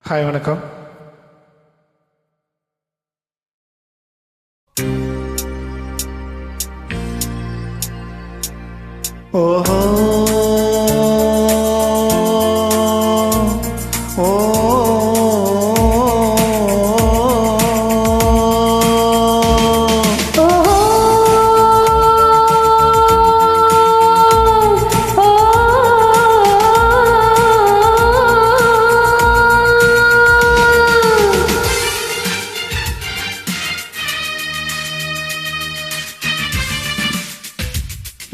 Hi வணக்கம். ஓஹோ ஓ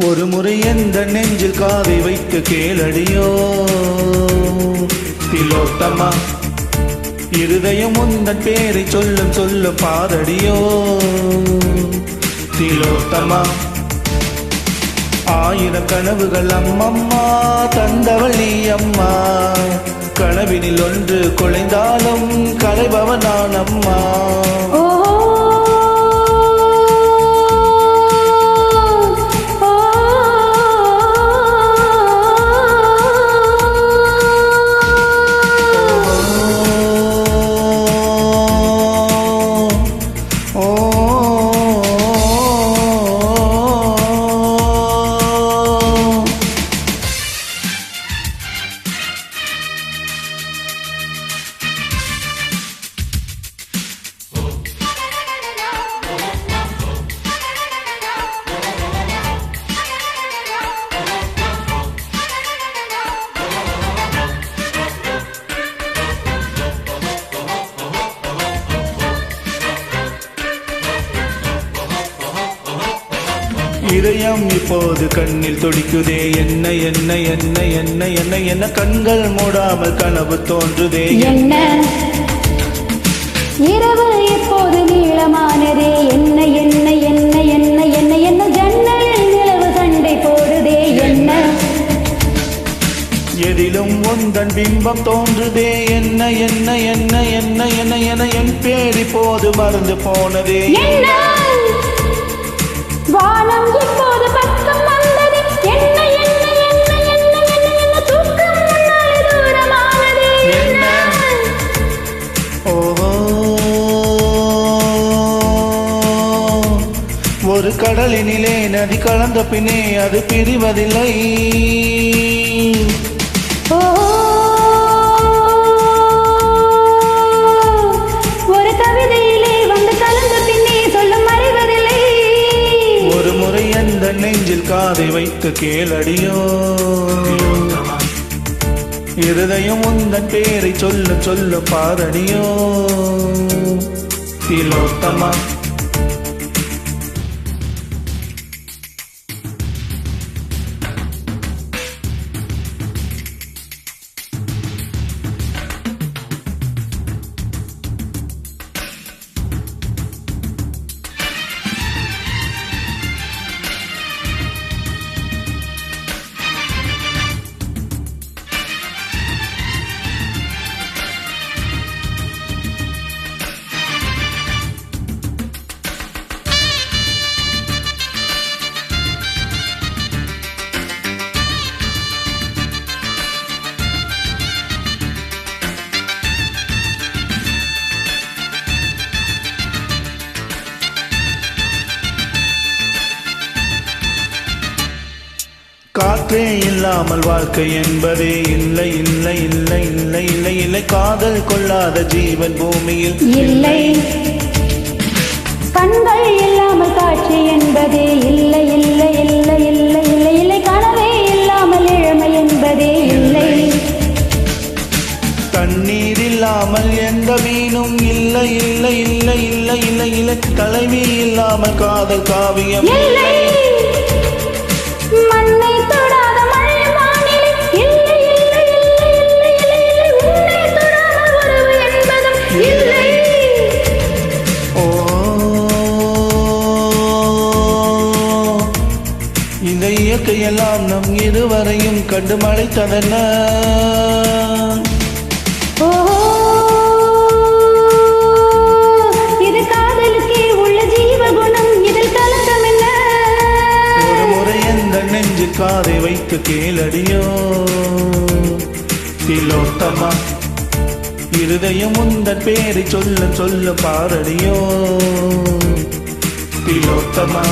ஒரு முறை எந்த நெஞ்சில் காதை வைத்து கேளடியோ திலோத்தமா, இருதயம் உந்தன் பேரை சொல்லும் சொல்லும் பாதடியோ திலோத்தமா. ஆயிரம் கனவுகள் அம்மம்மா தந்தவள் நீ அம்மா, கனவினில் ஒன்று குலைந்தாலும் கலைபவன் நான் அம்மா. இதயம் இப்போது கண்ணில் துடிக்குதே, என்ன என்ன என்ன என்ன என்ன என்ன கண்கள் மூடாமல் கனவு தோன்றுதே, என்ன இரவு இப்போது நீளமானதே, என்ன என்ன என்ன என்ன என்ன என்ன ஜன்னல் நிலவு சண்டை போடுதே, என்ன எதிலும் உந்தன் பிம்பம் தோன்றுதே, என்ன என்ன என்ன என்ன என்ன என என் பேர் இப்போது மறந்து போனதே, என்ன வானம் இப்போது பக்கம் வந்தது, என்ன என்ன என்ன என்ன என்ன என்ன தூக்கம் முன்னால் தூரமானது, என்ன ஓஹோ. ஒரு கடலினிலே நதி கலந்த பின்னே அது பிரிவதில்லை, ஒரு கவிதையிலே வந்து கலந்த பின்னே சொல்லும் மறைவதில்லை. ஒரு முறை எந்த நெஞ்சில் காதை வைத்து கேளடியோ, இருதயம் உந்தன் பேரை சொல்ல சொல்ல பாரடியோ திலோத்தமா. காற்றே இல்லாமல் வாழ்க்கை என்பதே இல்லை இல்லை இல்லை இல்லை இல்லை இல்லை, காதல் கொள்ளாத ஜீவன் பூமியில் இல்லை, கண்கள் இல்லாமல் காட்சி என்பதே இல்லை இல்லை இல்லை இல்லை இல்லை இல்லை, கனவே இல்லாமல் இளமை என்பதே இல்லை, தண்ணீர் இல்லாமல் எந்த மீனும் இல்லை இல்லை இல்லை இல்லை இல்லை இல்லை, தலைவி இல்லாமல் காதல் காவியம் இல்லை, மண்ணை தொடாத மழை வானிலை இல்லை இல்லை இல்லை இல்லை இல்லை இல்லை, உன்னை தொடாமல் உறவு என்பதும் இல்லை. ஓ, இந்த இயற்கையெல்லாம் நம் இருவரையும் கண்டு மழைத்ததென்ன, இது காதலுக்கே உள்ள ஜீவகுணம், இதில் கலக்கம் என்ன. ஒரு முறை எந்த நெஞ்சில் காதை வைத்து கேளடியோ திலோத்தமா, இருதயம் உந்தன் பேரை சொல்ல சொல்ல பாரடியோ திலோத்தமா.